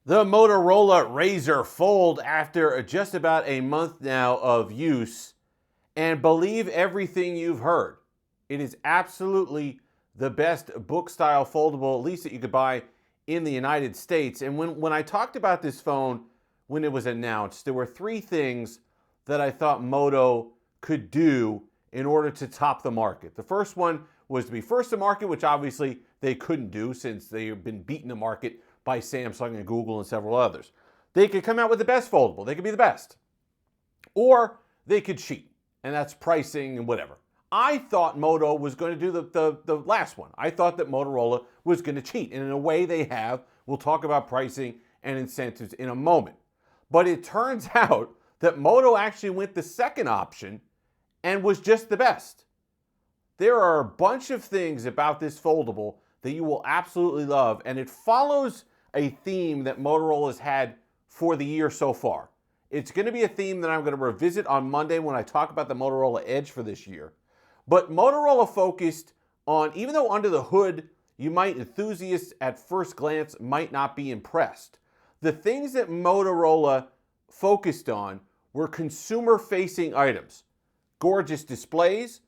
The Motorola Razr Fold, after just about a month now of use, and believe everything you've heard, it is absolutely the best book style foldable, at least that you could buy in the United States. And when I talked about this phone when it was announced, there were three things that I thought Moto could do in order to top the market. The first one was to be first to market, which obviously they couldn't do since they've been beaten to market by Samsung and Google and several others. They could come out with the best foldable. They could be the best. Or they could cheat, and that's pricing and whatever. I thought Moto was going to do the last one. I thought that Motorola was going to cheat, and in a way they have. We'll talk about pricing and incentives in a moment. But it turns out that Moto actually went the second option and was just the best. There are a bunch of things about this foldable that you will absolutely love, and it follows a theme that Motorola's had for the year so far. It's going to be a theme that I'm going to revisit on Monday when I talk about the Motorola Edge for this year. But Motorola focused on, even though under the hood, enthusiasts at first glance might not be impressed. The things that Motorola focused on were consumer-facing items. Gorgeous displays,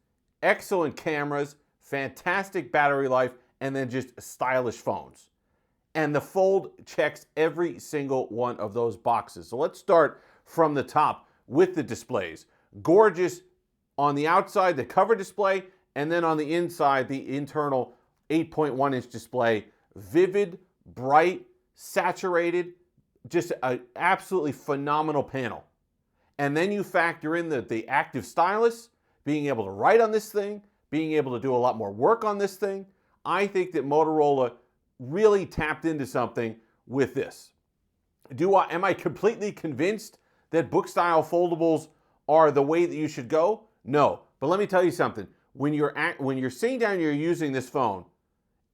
excellent cameras, fantastic battery life, and then just stylish phones. And the Fold checks every single one of those boxes. So let's start from the top with the displays. Gorgeous on the outside, the cover display, and then on the inside, the internal 8.1-inch display. Vivid, bright, saturated, just an absolutely phenomenal panel. And then you factor in the active stylus, being able to write on this thing, being able to do a lot more work on this thing. I think that Motorola really tapped into something with this. Am I completely convinced that book style foldables are the way that you should go? No, but let me tell you something. When you're sitting down and you're using this phone,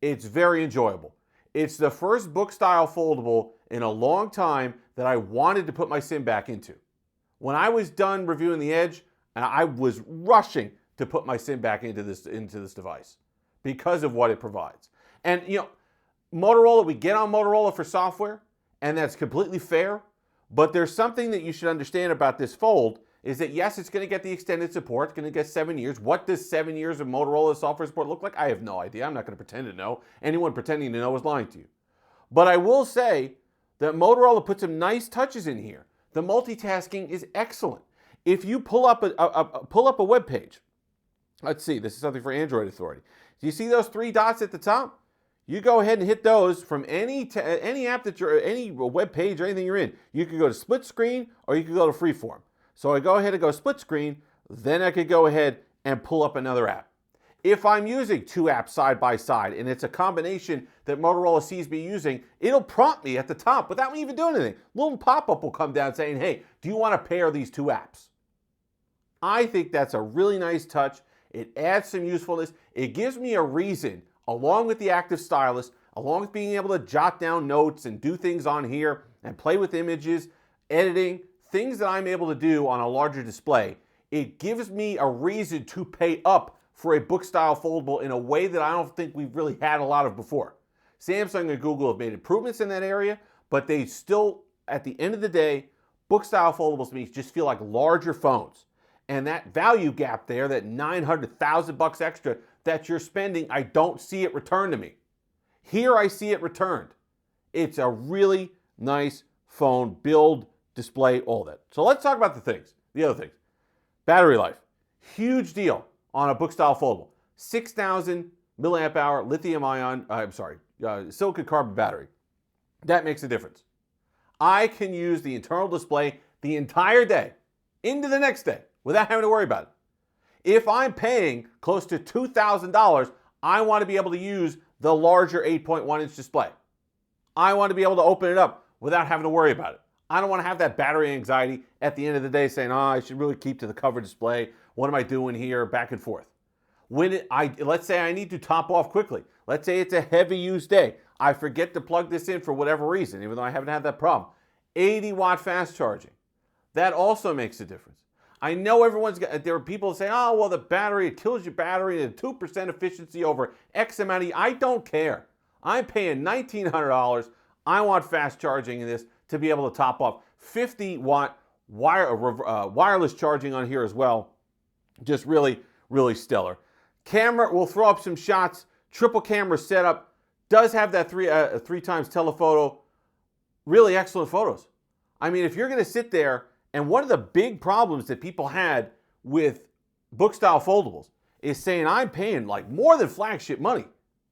it's very enjoyable. It's the first book style foldable in a long time that I wanted to put my SIM back into. When I was done reviewing the Edge, I was rushing to put my SIM back into this device because of what it provides. And Motorola, we get on Motorola for software, and that's completely fair, but there's something that you should understand about this Fold is that, yes, it's going to get the extended support. It's going to get 7 years. What does 7 years of Motorola software support look like? I have no idea. I'm not going to pretend to know. Anyone pretending to know is lying to you. But I will say that Motorola put some nice touches in here. The multitasking is excellent. If you pull up a web page, let's see, this is something for Android Authority. Do you see those three dots at the top? You go ahead and hit those from any app any web page or anything you're in. You can go to split screen or you can go to freeform. So I go ahead and go split screen, then I could go ahead and pull up another app. If I'm using two apps side by side and it's a combination that Motorola sees me using, it'll prompt me at the top without me even doing anything. A little pop-up will come down saying, hey, do you want to pair these two apps? I think that's a really nice touch. It adds some usefulness. It gives me a reason, along with the active stylus, along with being able to jot down notes and do things on here and play with images, editing, things that I'm able to do on a larger display. It gives me a reason to pay up for a book style foldable in a way that I don't think we've really had a lot of before. Samsung and Google have made improvements in that area, but they still, at the end of the day, book style foldables to me just feel like larger phones. And that value gap there, that $900,000 extra that you're spending, I don't see it returned to me. Here I see it returned. It's a really nice phone, build, display, all that. So let's talk about the other things. Battery life, huge deal on a book style foldable. 6,000 milliamp hour lithium ion, silicon carbon battery. That makes a difference. I can use the internal display the entire day into the next day without having to worry about it. If I'm paying close to $2,000, I want to be able to use the larger 8.1-inch display. I want to be able to open it up without having to worry about it. I don't want to have that battery anxiety at the end of the day saying, I should really keep to the cover display. What am I doing here? Back and forth. Let's say I need to top off quickly. Let's say it's a heavy use day. I forget to plug this in for whatever reason, even though I haven't had that problem. 80-watt fast charging. That also makes a difference. I know there are people saying, oh, well, the battery, it kills your battery and 2% efficiency over X amount. I don't care. I'm paying $1,900. I want fast charging in this to be able to top off 50-watt wireless charging on here as well. Just really, really stellar. Camera, we'll throw up some shots. Triple camera setup. Does have that three times telephoto. Really excellent photos. I mean, if you're going to sit there, and one of the big problems that people had with book style foldables is saying, I'm paying like more than flagship money,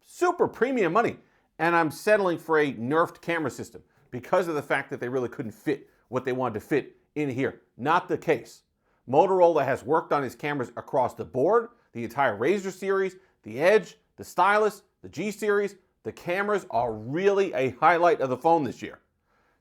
super premium money, and I'm settling for a nerfed camera system because of the fact that they really couldn't fit what they wanted to fit in here. Not the case. Motorola has worked on its cameras across the board, the entire Razr series, the Edge, the Stylus, the G series. The cameras are really a highlight of the phone this year.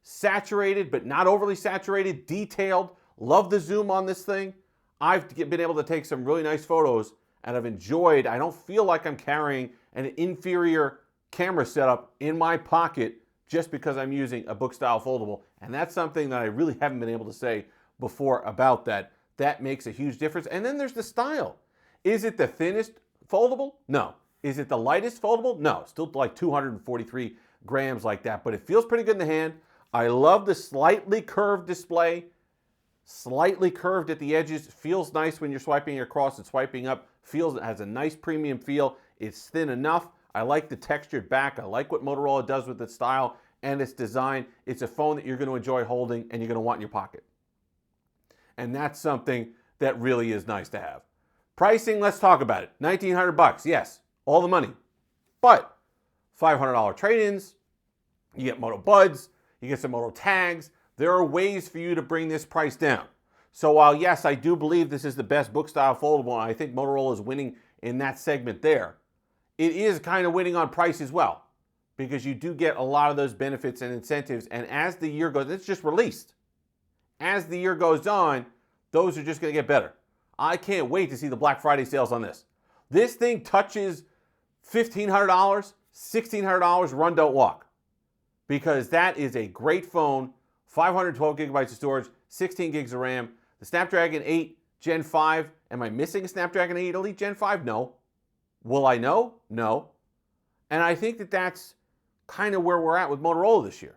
Saturated, but not overly saturated, detailed. Love the zoom on this thing. I've been able to take some really nice photos, and I've enjoyed. I don't feel like I'm carrying an inferior camera setup in my pocket just because I'm using a book style foldable. And that's something that I really haven't been able to say before about that. That makes a huge difference. And then there's the style. Is it the thinnest foldable? No. Is it the lightest foldable? No. Still like 243 grams like that, but it feels pretty good in the hand. I love the slightly curved display. Slightly curved at the edges. Feels nice when you're swiping across and swiping up. Feels it has a nice premium feel. It's thin enough. I like the textured back. I like what Motorola does with its style and its design. It's a phone that you're going to enjoy holding and you're going to want in your pocket. And that's something that really is nice to have. Pricing, let's talk about it. $1,900, yes, all the money. But $500 trade-ins, you get Moto Buds, you get some Moto tags. There are ways for you to bring this price down. So while, yes, I do believe this is the best book style foldable, and I think Motorola is winning in that segment there, it is kind of winning on price as well, because you do get a lot of those benefits and incentives. And as the year goes, it's just released. As the year goes on, those are just going to get better. I can't wait to see the Black Friday sales on this. This thing touches $1,500, $1,600, run, don't walk. Because that is a great phone, 512 gigabytes of storage, 16 gigs of RAM, the Snapdragon 8 Gen 5. Am I missing a Snapdragon 8 Elite Gen 5? No. Will I know? No. And I think that that's kind of where we're at with Motorola this year.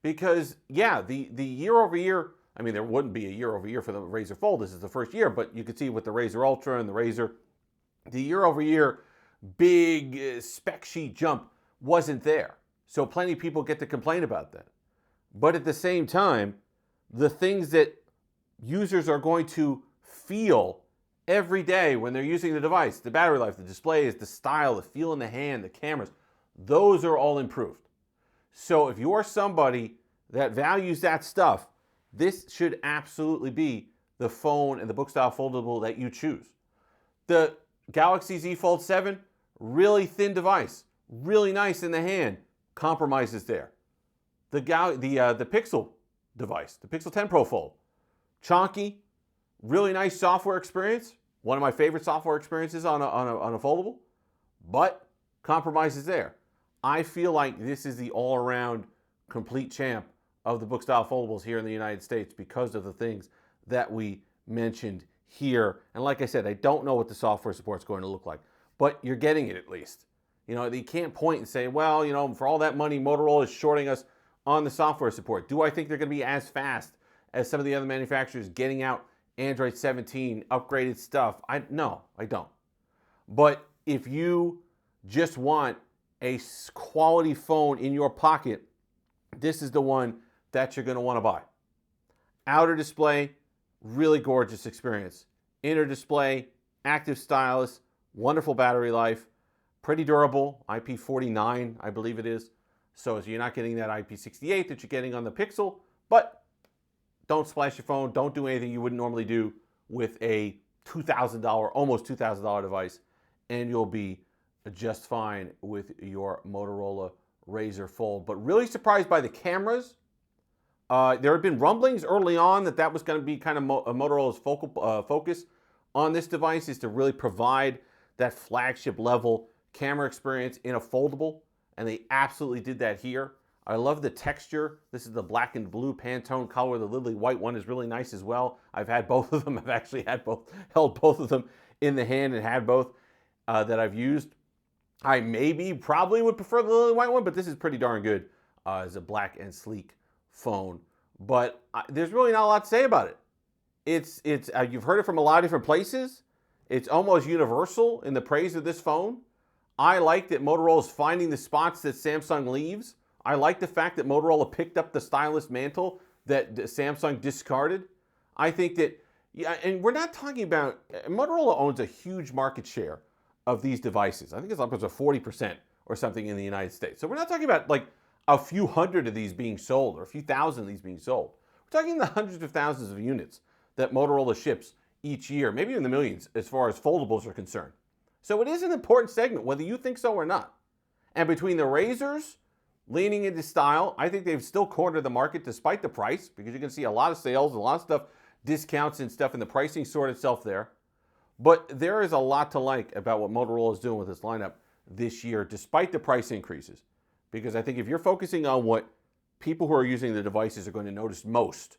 Because, yeah, the year over year, I mean, there wouldn't be a year over year for the Razr Fold. This is the first year, but you could see with the Razr Ultra and the Razr, the year over year big spec sheet jump wasn't there. So plenty of people get to complain about that. But at the same time, the things that users are going to feel every day when they're using the device, the battery life, the displays, the style, the feel in the hand, the cameras, those are all improved. So if you're somebody that values that stuff, this should absolutely be the phone and the book style foldable that you choose. The Galaxy Z Fold 7, really thin device, really nice in the hand, compromises there. The Pixel device, the Pixel 10 Pro Fold, chonky, really nice software experience. One of my favorite software experiences on a foldable, but compromises there. I feel like this is the all-around complete champ of the book style foldables here in the United States because of the things that we mentioned here. And like I said, I don't know what the software support is going to look like, but you're getting it at least. You know, you can't point and say, well, you know, for all that money, Motorola is shorting us on the software support. Do I think they're going to be as fast as some of the other manufacturers getting out Android 17 upgraded stuff? No, I don't. But if you just want a quality phone in your pocket, this is the one that you're going to want to buy. Outer display, really gorgeous experience. Inner display, active stylus, wonderful battery life, pretty durable, IP49, I believe it is. So you're not getting that IP68 that you're getting on the Pixel, but don't splash your phone. Don't do anything you wouldn't normally do with a $2,000, almost $2,000 device, and you'll be just fine with your Motorola Razr Fold. But really surprised by the cameras. There had been rumblings early on that was going to be kind of Motorola's focus on this device, is to really provide that flagship level camera experience in a foldable, and they absolutely did that here. I love the texture. This is the black and blue Pantone color. The Lily white one is really nice as well. I've had both of them. I've actually held both of them in the hand and had both that I've used. I probably would prefer the Lily white one, but this is pretty darn good as a black and sleek phone. But there's really not a lot to say about it. It's you've heard it from a lot of different places. It's almost universal in the praise of this phone. I like that Motorola is finding the spots that Samsung leaves. I like the fact that Motorola picked up the stylus mantle that Samsung discarded. I think that, yeah, and we're not talking about, Motorola owns a huge market share of these devices. I think it's upwards of 40% or something in the United States. So we're not talking about like a few hundred of these being sold or a few thousand of these being sold. We're talking the hundreds of thousands of units that Motorola ships each year, maybe in the millions as far as foldables are concerned. So it is an important segment, whether you think so or not. And between the Razrs leaning into style, I think they've still cornered the market despite the price, because you can see a lot of sales, a lot of stuff, discounts and stuff, and the pricing sort itself there. But there is a lot to like about what Motorola is doing with this lineup this year, despite the price increases. Because I think if you're focusing on what people who are using the devices are going to notice most,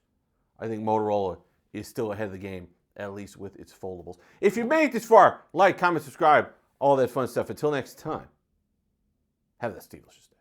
I think Motorola is still ahead of the game, at least with its foldables. If you made it this far, like, comment, subscribe, all that fun stuff. Until next time, have that Steve-licious day.